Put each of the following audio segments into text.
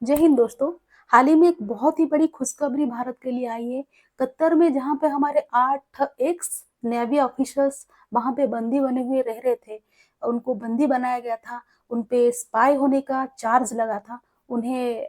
जय हिंद दोस्तों। हाल ही में एक बहुत ही बड़ी खुशखबरी भारत के लिए आई है। कतर में जहां पे हमारे 8 एक्स नेवी ऑफिसर्स वहां पे बंदी बने हुए रह रहे थे, उनको बंदी बनाया गया था। उन पे स्पाई होने का चार्ज लगा था। उन्हें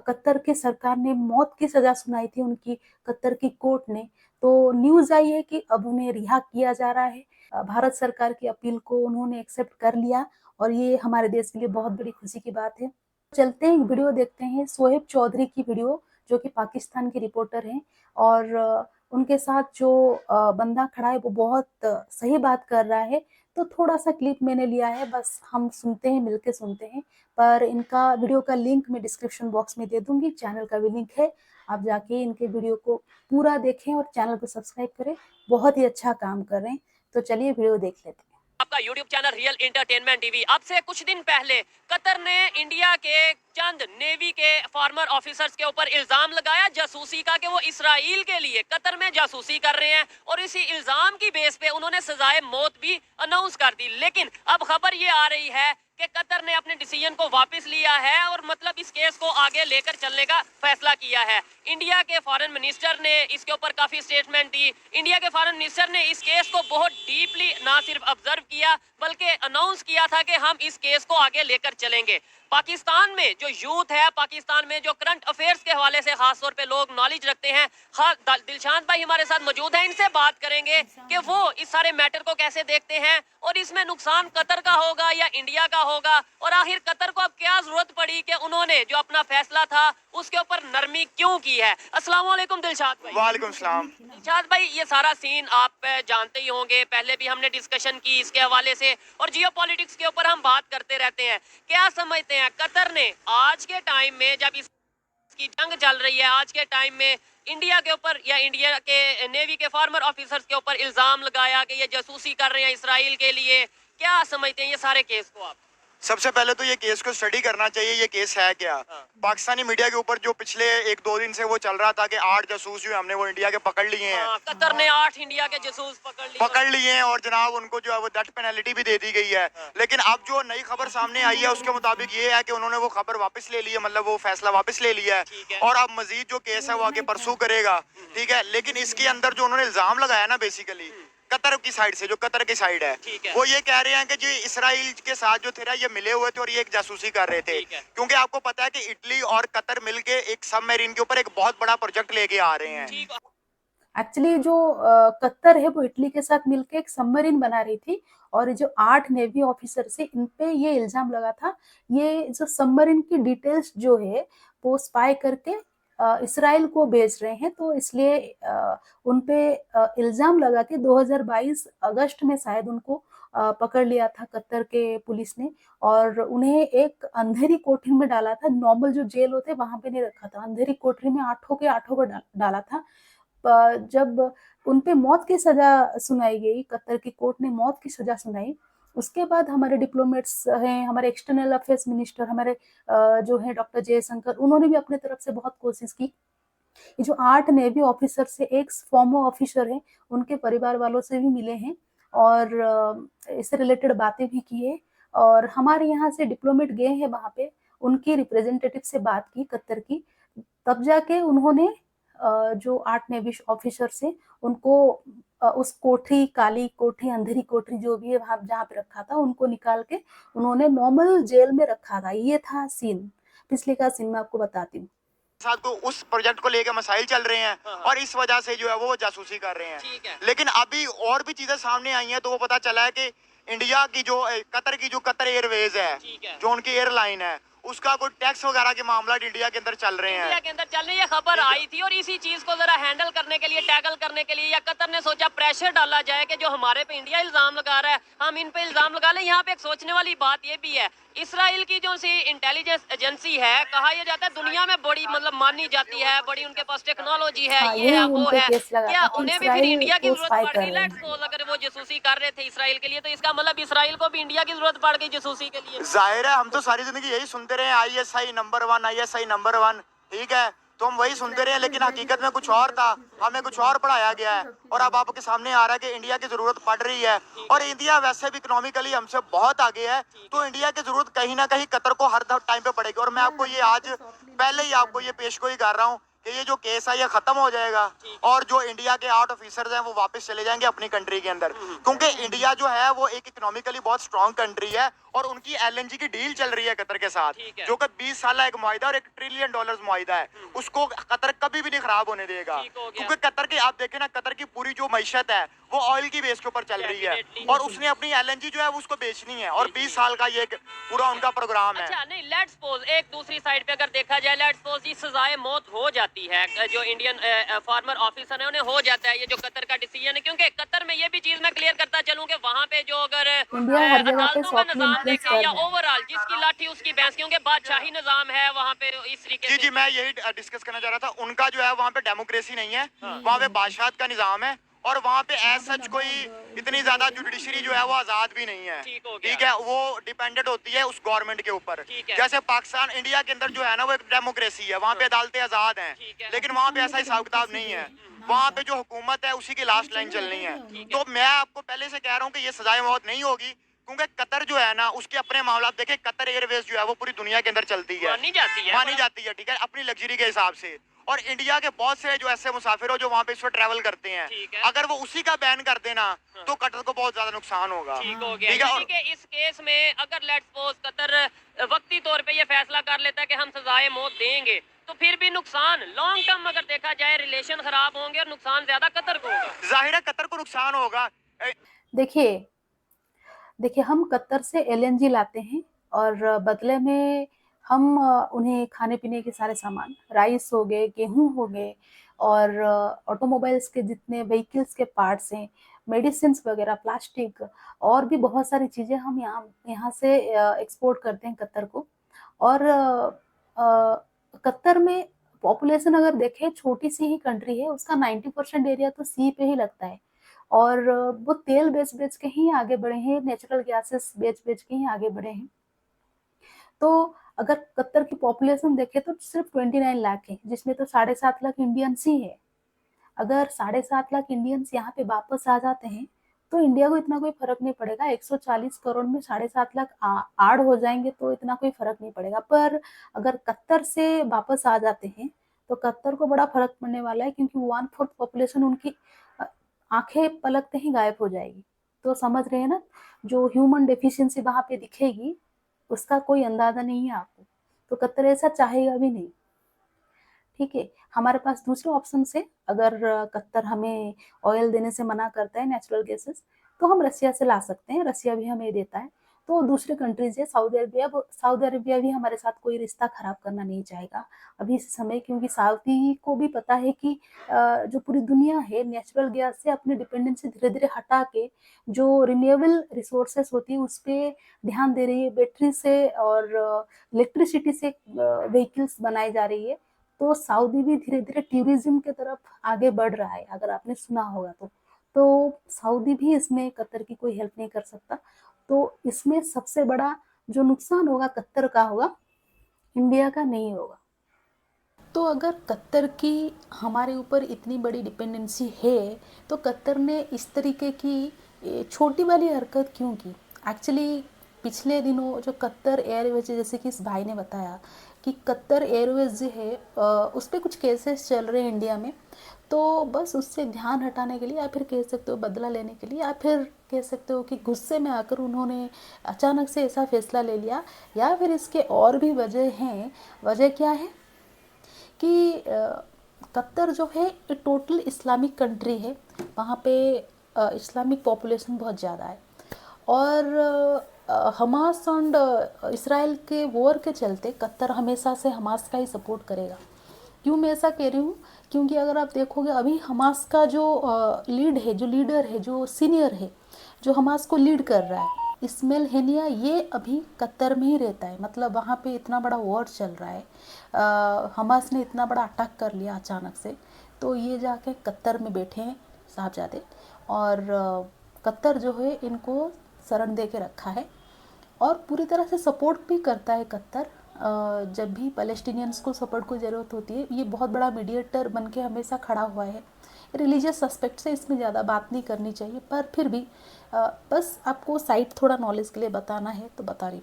कतर की सरकार ने मौत की सजा सुनाई थी, उनकी कतर की कोर्ट ने। तो न्यूज आई है कि अब उन्हें रिहा किया जा रहा है। भारत सरकार की अपील को उन्होंने एक्सेप्ट कर लिया और ये हमारे देश के लिए बहुत बड़ी खुशी की बात है। चलते हैं, एक वीडियो देखते हैं शोएब चौधरी की वीडियो, जो कि पाकिस्तान के रिपोर्टर हैं। और उनके साथ जो बंदा खड़ा है वो बहुत सही बात कर रहा है। तो थोड़ा सा क्लिप मैंने लिया है, बस हम सुनते हैं, मिलके सुनते हैं। पर इनका वीडियो का लिंक मैं डिस्क्रिप्शन बॉक्स में दे दूंगी, चैनल का भी लिंक है। आप जाके इनके वीडियो को पूरा देखें और चैनल को सब्सक्राइब करें। बहुत ही अच्छा काम कर रहे हैं। तो चलिए वीडियो देख लेते हैं। आपका YouTube channel real entertainment TV. अब से कुछ दिन पहले कतर ने इंडिया के चंद नेवी के फॉर्मर ऑफिसर्स के ऊपर इल्जाम लगाया जासूसी का कि वो इसराइल के लिए कतर में जासूसी कर रहे हैं, और इसी इल्जाम की बेस पे उन्होंने सजाए मौत भी अनाउंस कर दी। लेकिन अब खबर ये आ रही है कि कतर ने अपने डिसीजन को वापस लिया है और मतलब इस केस को आगे लेकर चलने का फैसला किया है। इंडिया के फॉरेन मिनिस्टर ने इसके ऊपर काफी स्टेटमेंट दी। इंडिया के फॉरेन मिनिस्टर ने इस केस को बहुत डीपली ना सिर्फ ऑब्जर्व किया बल्कि अनाउंस किया था कि हम इस केस को आगे लेकर चलेंगे। पाकिस्तान में जो यूथ है, पाकिस्तान में जो करंट अफेयर्स के हवाले से खास तौर पे लोग नॉलेज रखते हैं, दिलशाद भाई हमारे साथ मौजूद हैं। इनसे बात करेंगे कि वो इस सारे मैटर को कैसे देखते हैं और इसमें नुकसान कतर का होगा या इंडिया का होगा, और आखिर कतर को अब क्या जरूरत पड़ी कि उन्होंने जो अपना फैसला था उसके ऊपर नरमी क्यों की है। अस्सलाम वालेकुम दिलशाद भाई। वालेकुम सलाम। दिलशाद भाई, ये सारा सीन आप जानते ही होंगे, पहले भी हमने डिस्कशन की इसके हवाले से, और जियो पॉलिटिक्स के ऊपर हम बात करते रहते हैं। क्या समझते हैं कतर ने आज के टाइम में, जब इसकी जंग चल रही है, आज के टाइम में इंडिया के ऊपर या इंडिया के नेवी के फार्मर ऑफिसर्स के ऊपर इल्जाम लगाया कि ये जासूसी कर रहे हैं इसराइल के लिए, क्या समझते हैं ये सारे केस को आप? सबसे पहले तो ये केस को स्टडी करना चाहिए, ये केस है क्या। पाकिस्तानी मीडिया के ऊपर जो पिछले 1-2 दिन से वो चल रहा था कि 8 जासूस जो हमने वो इंडिया के पकड़ लिए हैं। कतर ने 8 इंडिया के जासूस पकड़ लिए हैं और जनाब उनको जो है वो डेथ पेनल्टी भी दे दी गई है। लेकिन अब जो नई खबर सामने आई है उसके मुताबिक ये है कि उन्होंने वो खबर वापस ले ली है, मतलब वो फैसला वापस ले लिया है और अब मजीद जो केस है वो आगे परसू करेगा। ठीक है, लेकिन इसके अंदर जो उन्होंने इल्जाम लगाया ना, बेसिकली कतर की साइड से, जो कतर की साइड है, वो ये कह रहे हैं कि जो इसराइल के साथ जो थे ना, ये मिले हुए थे और ये एक जासूसी कर रहे थे। क्योंकि आपको पता है कि इटली और कतर मिलके एक सबमरीन के ऊपर एक बहुत बड़ा प्रोजेक्ट लेके आ रहे हैं। एक्चुअली जो कतर है वो इटली के साथ मिलकर एक सबमरीन बना रही थी, और जो 8 नेवी ऑफिसर से इन पे ये इल्जाम लगा था। ये जो सबमरीन की डिटेल्स जो है वो स्पाई करके इसराइल को भेज रहे हैं, तो इसलिए उन पे इल्जाम लगा के 2022 अगस्त में शायद उनको पकड़ लिया था कतर के पुलिस ने। और उन्हें एक अंधेरी कोठरी में डाला था, नॉर्मल जो जेल होते वहां पे नहीं रखा था, अंधेरी कोठरी में आठों के आठों को डाला था। जब उन पे मौत की सजा सुनाई गई, कतर की कोर्ट ने मौत की सजा सुनाई, उसके बाद हमारे डिप्लोमेट्स हैं, हमारे एक्सटर्नल अफेयर्स मिनिस्टर हमारे जो है डॉक्टर जयशंकर, उन्होंने भी अपने तरफ से बहुत कोशिश की। ये जो 8 नेवी ऑफिसर से एक फॉर्मर ऑफिसर है, उनके परिवार वालों से भी मिले हैं और इससे रिलेटेड बातें भी की है। और हमारे यहाँ से डिप्लोमेट गए हैं वहां पे, उनकी रिप्रेजेंटेटिव से बात की कतर की, तब जाके उन्होंने जो 8 नेवी ऑफिसर से उनको उस कोठरी, काली कोठरी, अंधेरी कोठरी जो भी है वहां जहाँ पे रखा था, उनको निकाल के उन्होंने नॉर्मल जेल में रखा था। ये था सीन, पिछले का सीन मैं आपको बताती हूँ। साथ को उस प्रोजेक्ट को लेकर मसाइल चल रहे हैं और इस वजह से जो है वो जासूसी कर रहे हैं। लेकिन अभी और भी चीजें सामने आई हैं, तो वो पता चला है कि इंडिया की जो कतर एयरवेज है, जो उनकी एयरलाइन है, उसका कोई टैक्स वगैरह के मामला इंडिया के अंदर चल रहे हैं। इंडिया के अंदर चल रही है, खबर आई थी, और इसी चीज को जरा हैंडल करने के लिए, टैकल करने के लिए, या कतर ने सोचा प्रेशर डाला जाए कि जो हमारे पे इंडिया इल्जाम लगा रहा है हम इन पे इल्जाम लगा लें। यहाँ पे एक सोचने वाली बात ये भी है, इसराइल की जो सी इंटेलिजेंस एजेंसी है, कहा यह जाता है दुनिया में बड़ी मतलब मानी जाती है, बड़ी उनके पास टेक्नोलॉजी है, हाँ, ये यही है उन वो पे है। केस लगा क्या था कि उन्हें भी फिर इसराइल इंडिया की को जरूरत स्पाई पड़ कर गई? रहे लेट्स हैं। सपोज अगर वो जासूसी कर रहे थे इसराइल के लिए, तो इसका मतलब इसराइल को भी इंडिया की जरूरत पड़ गई जासूसी के लिए। जाहिर है, हम तो सारी जिंदगी यही सुनते रहे, ISI नंबर 1, ISI नंबर 1। ठीक है, तो हम वही सुनते रहे, लेकिन हकीकत में कुछ और था, हमें कुछ और पढ़ाया गया है और अब आपके सामने आ रहा है कि इंडिया की जरूरत पड़ रही है। और इंडिया वैसे भी इकोनॉमिकली हमसे बहुत आगे है, तो इंडिया की जरूरत कहीं ना कहीं कतर को हर टाइम पे पड़ेगी। और मैं आपको ये आज पहले ही आपको ये पेशगोई कर रहा हूँ कि ये जो केस है ये खत्म हो जाएगा और जो इंडिया के 8 ऑफिसर्स हैं वो वापस चले जाएंगे अपनी कंट्री के अंदर, क्योंकि इंडिया जो है वो एक इकोनॉमिकली बहुत स्ट्रांग कंट्री है और उनकी एलएनजी की डील चल रही है कतर के साथ, जो कि 20 साल एक मुआहिदा और $1 ट्रिलियन मुआहिदा है, उसको कतर कभी भी नहीं खराब होने देगा। क्योंकि कतर के आप देखें ना, कतर की पूरी जो मईशत है वो ऑयल की बेस के ऊपर चल रही है और उसने अपनी एलएनजी जो है वो उसको बेचनी है और 20 साल का ये पूरा उनका प्रोग्राम है। अच्छा, नहीं, लेट्स सपोज एक दूसरी साइड पे अगर देखा जाए, लेट्स सपोज ये सजाए मौत हो जाती है, जो इंडियन फॉर्मर ऑफिसर है उन्हें हो जाता है, ये जो कतर का डिसीजन है, क्योंकि कतर में ये भी चीज मैं क्लियर करता चलूं कि वहां पे जो अगर इंडिया हर जगह पे अदालतों का सॉफ्टली निजाम इन्फ्लुएंस देखें कर या रहा है। ओवरऑल जिसकी लाठी उसकी भैंस, क्योंकि बादशाही निजाम है वहां पे इस तरीके जी से। जी, मैं यही डिस्कस करना चाह रहा था। उनका जो है वहाँ पे डेमोक्रेसी नहीं है, वहाँ पे बादशाहत का निजाम है और वहाँ पे एज सच कोई इतनी ज्यादा जुडिशरी जो है वो आजाद भी नहीं है। ठीक है, वो डिपेंडेंट होती है उस गवर्नमेंट के ऊपर। जैसे पाकिस्तान, इंडिया के अंदर जो है ना वो एक डेमोक्रेसी है, वहाँ पे अदालतें आजाद हैं, लेकिन वहाँ पे ऐसा हिसाब किताब नहीं है। वहाँ पे जो हुकूमत है उसी की लास्ट लाइन चलनी है। तो मैं आपको पहले से कह रहा हूँ कि ये सजाए मौत नहीं होगी, क्योंकि कतर जो है ना उसके अपने मामला देखे। कतर एयरवेज जो है वो पूरी दुनिया के अंदर चलती है, मानी जाती है, ठीक है, अपनी लग्जरी के हिसाब से। और इंडिया के बहुत से जो ऐसे मुसाफिर हो जो वहाँ पे इस वक्त ट्रैवल करते हैं, अगर वो उसी का बैन कर देना तो कतर को बहुत ज्यादा नुकसान होगा। ठीक हो गया। ठीक है, यानी कि इस केस में अगर लेट्स सपोज कतर वक्ती तौर पे ये फैसला कर लेता है कि हम सजाए मौत देंगे, तो फिर भी नुकसान लॉन्ग टर्म अगर देखा जाए रिलेशन खराब होंगे और नुकसान ज्यादा कतर को होगा। जाहिर है कतर को नुकसान होगा। देखिए देखिए, हम कतर से एलएनजी लाते हैं और बदले में हम उन्हें खाने-पीने के सारे सामान, राइस हो गए, गेहूँ हो गए और ऑटोमोबाइल्स के जितने व्हीकल्स के पार्ट्स हैं, मेडिसिन्स वगैरह, प्लास्टिक और भी बहुत सारी चीज़ें हम यहाँ यहाँ से एक्सपोर्ट करते हैं कतर को। और कतर में पॉपुलेशन अगर देखें छोटी-सी ही कंट्री है, उसका 90% एरिया तो सी पे ही लगता है। और वो तेल बेच-बेच के ही आगे बढ़े हैं, नेचुरल गैसेस बेच-बेच के ही आगे बढ़े हैं। तो अगर कतर की पॉपुलेशन देखें तो सिर्फ 29 लाख है, जिसमें तो 7.5 लाख इंडियंस ही है। अगर 7.5 लाख इंडियंस यहाँ पे वापस आ जाते हैं, तो इंडिया को इतना कोई फ़र्क नहीं पड़ेगा। 140 करोड़ में 7.5 लाख ऐड हो जाएँगे तो इतना कोई फ़र्क नहीं पड़ेगा। पर अगर कतर से वापस आ जाते हैं, तो कतर को बड़ा फ़र्क पड़ने वाला है, क्योंकि 1/4 पॉपुलेशन उनकी अ, आँखें पलकते ही गायब हो जाएगी। तो समझ रहे हैं ना, जो ह्यूमन डेफिशिएंसी वहाँ पे दिखेगी, उसका कोई अंदाज़ा नहीं है आपको। तो कतर ऐसा चाहेगा भी नहीं। ठीक है, हमारे पास दूसरे ऑप्शंस है। अगर कतर हमें ऑयल देने से मना करता है, नेचुरल गैसेस, तो हम रसिया से ला सकते हैं, रसिया भी हमें देता है। तो दूसरे कंट्रीज़ है, सऊदी अरेबिया भी हमारे साथ कोई रिश्ता खराब करना नहीं चाहेगा अभी इस समय, क्योंकि सऊदी को भी पता है कि जो पूरी दुनिया है नेचुरल गैस से अपनी डिपेंडेंसी धीरे-धीरे हटा के जो रिन्यूएबल रिसोर्सेज़ होती है उस पे ध्यान दे रही है, बैटरी से और इलेक्ट्रिसिटी से व्हीकल्स बनाई जा रही है। तो सऊदी भी धीरे-धीरे टूरिज़्म की तरफ आगे बढ़ रहा है, अगर आपने सुना होगा तो। तो सऊदी भी इसमें कतर की कोई हेल्प नहीं कर सकता। तो इसमें सबसे बड़ा जो नुकसान होगा कतर का होगा, इंडिया का नहीं होगा। तो अगर कतर की हमारे ऊपर इतनी बड़ी डिपेंडेंसी है, तो कतर ने इस तरीके की छोटी वाली हरकत क्यों की? एक्चुअली पिछले दिनों जो कतर एयरवेज, जैसे कि इस भाई ने बताया कि कतर एयरवेज जो है उस पे कुछ केसेस चल रहे हैं इंडिया में, तो बस उससे ध्यान हटाने के लिए, या फिर कह सकते हो बदला लेने के लिए, या फिर कह सकते हो कि गुस्से में आकर उन्होंने अचानक से ऐसा फैसला ले लिया, या फिर इसके और भी वजह हैं। वजह क्या है कि कतर जो है एक टोटल इस्लामिक कंट्री है, वहाँ पे इस्लामिक पॉपुलेशन बहुत ज़्यादा है और हमास एंड इसराइल के वॉर के चलते कतर हमेशा से हमास का ही सपोर्ट करेगा। क्यों मैं ऐसा कह रही हूँ? क्योंकि अगर आप देखोगे अभी हमास का जो लीडर है, जो सीनियर है, जो हमास को लीड कर रहा है, इस्माइल हेनिया, ये अभी कतर में ही रहता है। मतलब वहाँ पे इतना बड़ा वॉर चल रहा है, हमास ने इतना बड़ा अटैक कर लिया अचानक से, तो ये जाके कतर में बैठे हैं साहबजादे, और कतर जो है इनको शरण दे के रखा है और पूरी तरह से सपोर्ट भी करता है कतर जब भी पैलेस्टीनियंस को सपोर्ट को ज़रूरत होती है, ये बहुत बड़ा मीडिएटर बन के हमेशा खड़ा हुआ है। रिलीजियस एस्पेक्ट से इसमें ज़्यादा बात नहीं करनी चाहिए, पर फिर भी बस आपको साइड थोड़ा नॉलेज के लिए बताना है तो बता रही।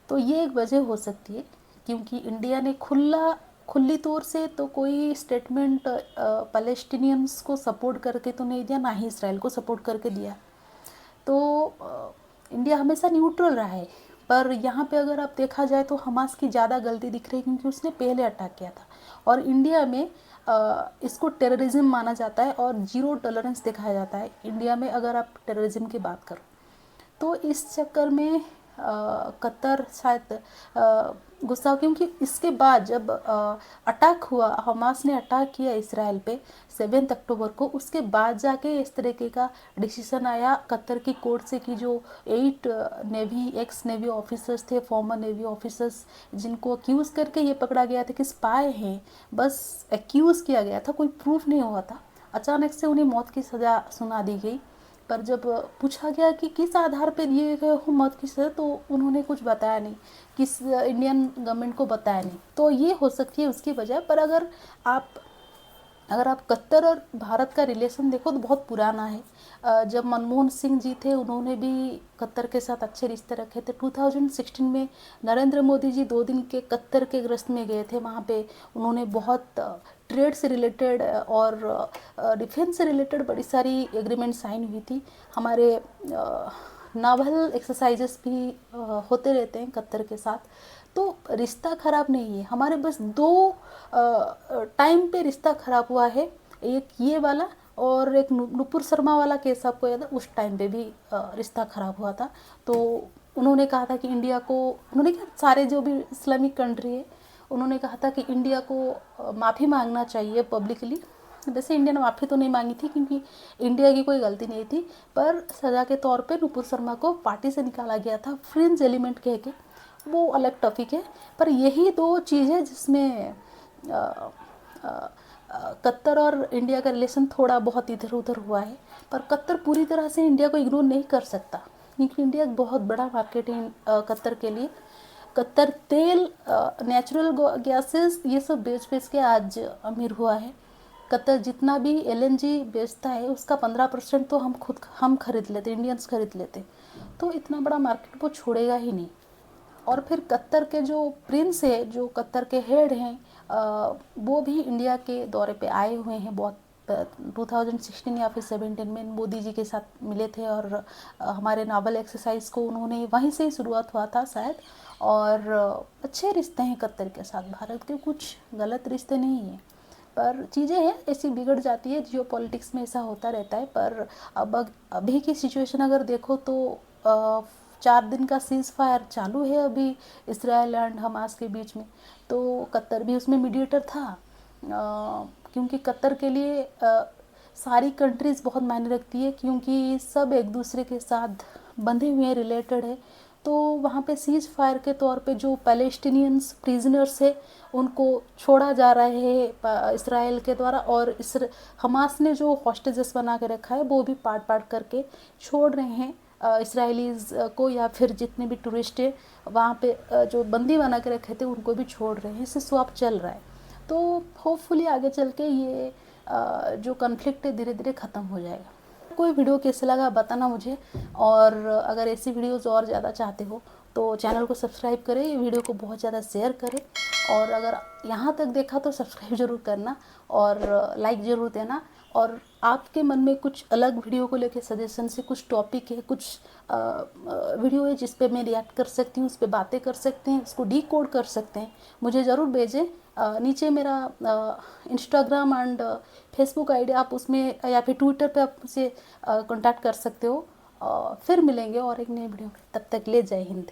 तो ये एक वजह हो सकती है, क्योंकि इंडिया ने खुली तौर से तो कोई स्टेटमेंट पैलेस्टीनियंस को सपोर्ट करके तो नहीं दिया, ना ही इसराइल को सपोर्ट करके दिया। तो इंडिया हमेशा न्यूट्रल रहा है। पर यहाँ पे अगर आप देखा जाए तो हमास की ज़्यादा गलती दिख रही है, क्योंकि उसने पहले अटैक किया था और इंडिया में इसको टेररिज्म माना जाता है और जीरो टॉलरेंस दिखाया जाता है इंडिया में अगर आप टेररिज्म की बात करो। तो इस चक्कर में कतर शायद गुस्सा, क्योंकि इसके बाद जब अटैक हुआ, हमास ने अटैक किया इसराइल पे 7 अक्टूबर को, उसके बाद जाके इस तरीके का डिसीजन आया कतर की कोर्ट से कि जो 8 एक्स नेवी ऑफिसर्स थे, फॉर्मर नेवी ऑफिसर्स, जिनको अक्यूज़ करके ये पकड़ा गया था कि स्पाई हैं, बस अक्यूज़ किया गया था, कोई प्रूफ नहीं हुआ था, अचानक से उन्हें मौत की सज़ा सुना दी गई। पर जब पूछा गया कि किस आधार पर दिए गए हो मौत की सज़ा, तो उन्होंने कुछ बताया नहीं, किस इंडियन गवर्नमेंट को बताया नहीं। तो ये हो सकती है उसकी वजह। पर अगर आप कतर और भारत का रिलेशन देखो तो बहुत पुराना है। जब मनमोहन सिंह जी थे, उन्होंने भी कतर के साथ अच्छे रिश्ते रखे थे। 2016 में नरेंद्र मोदी जी 2 दिन के कतर के गृहस्थ में गए थे। वहाँ पे उन्होंने बहुत ट्रेड से रिलेटेड और डिफेंस से रिलेटेड बड़ी सारी एग्रीमेंट साइन हुई थी। हमारे नावल एक्सरसाइजेस भी होते रहते हैं कतर के साथ। तो रिश्ता ख़राब नहीं है, हमारे बस 2 टाइम पे रिश्ता ख़राब हुआ है, एक ये वाला और एक नुपुर शर्मा वाला केस आपको याद है, उस टाइम पे भी रिश्ता ख़राब हुआ था। तो उन्होंने कहा था कि इंडिया को, उन्होंने कहा सारे जो भी इस्लामिक कंट्री है, उन्होंने कहा था कि इंडिया को माफ़ी मांगना चाहिए पब्लिकली। वैसे इंडिया ने माफ़ी तो नहीं मांगी थी क्योंकि इंडिया की कोई गलती नहीं थी, पर सज़ा के तौर पे नुपुर शर्मा को पार्टी से निकाला गया था, फ्रिंज एलिमेंट कह के, वो अलग टॉपिक है। पर यही 2 चीज़ें जिसमें कतर और इंडिया का रिलेशन थोड़ा बहुत इधर उधर हुआ है। पर कतर पूरी तरह से इंडिया को इग्नोर नहीं कर सकता, क्योंकि इंडिया एक बहुत बड़ा मार्केट है कतर के लिए। कतर तेल, नेचुरल गैसेस, ये सब बेच के आज अमीर हुआ है। कतर जितना भी LNG बेचता है उसका 15% तो हम खरीद लेते, इंडियंस खरीद लेते। तो इतना बड़ा मार्केट वो छोड़ेगा ही नहीं। और फिर कतर के जो प्रिंस है, जो कतर के हेड हैं, वो भी इंडिया के दौरे पे आए हुए हैं। बहुत 2016 या फिर 17 में मोदी जी के साथ मिले थे और हमारे नावल एक्सरसाइज को उन्होंने वहीं से ही शुरुआत हुआ था शायद। और अच्छे रिश्ते हैं कतर के साथ, भारत के कुछ गलत रिश्ते नहीं हैं। पर चीज़ें हैं ऐसी बिगड़ जाती है, जियो पॉलिटिक्स में ऐसा होता रहता है। पर अभी की सिचुएशन अगर देखो तो 4 दिन का सीज़ फायर चालू है अभी इसराइल एंड हमास के बीच में। तो कतर भी उसमें मीडिएटर था, क्योंकि कतर के लिए सारी कंट्रीज़ बहुत मायने रखती है, क्योंकि सब एक दूसरे के साथ बंधे हुए हैं, रिलेटेड है। तो वहाँ पे सीज़ फायर के तौर पे जो पैलेस्टीनियंस प्रिजनर्स है उनको छोड़ा जा रहा है इसराइल के द्वारा, और हमास ने जो हॉस्टेजेस बना के रखा है वो भी पार्ट करके छोड़ रहे हैं इसराइलीज़ को, या फिर जितने भी टूरिस्ट है वहाँ पे जो बंदी बना के रखे थे उनको भी छोड़ रहे हैं। इससे स्वैप चल रहा है। तो होपफुली आगे चल के ये जो कन्फ्लिक्ट है धीरे धीरे ख़त्म हो जाएगा। कोई वीडियो कैसे लगा बताना मुझे, और अगर ऐसी वीडियोज़ और ज़्यादा चाहते हो तो चैनल को सब्सक्राइब करें, ये वीडियो को बहुत ज़्यादा शेयर करें, और अगर यहाँ तक देखा तो सब्सक्राइब ज़रूर करना और लाइक ज़रूर देना। और आपके मन में कुछ अलग वीडियो को लेके सजेशन से कुछ टॉपिक है, कुछ वीडियो है जिस पे मैं रिएक्ट कर सकती हूँ, उस पर बातें कर सकते हैं, उसको डीकोड कर सकते हैं, मुझे ज़रूर भेजें। नीचे मेरा इंस्टाग्राम एंड फेसबुक आईडी, आप उसमें या फिर ट्विटर पे आप मुझसे कांटेक्ट कर सकते हो। फिर मिलेंगे और एक नई वीडियो में, तब तक ले जय हिंद।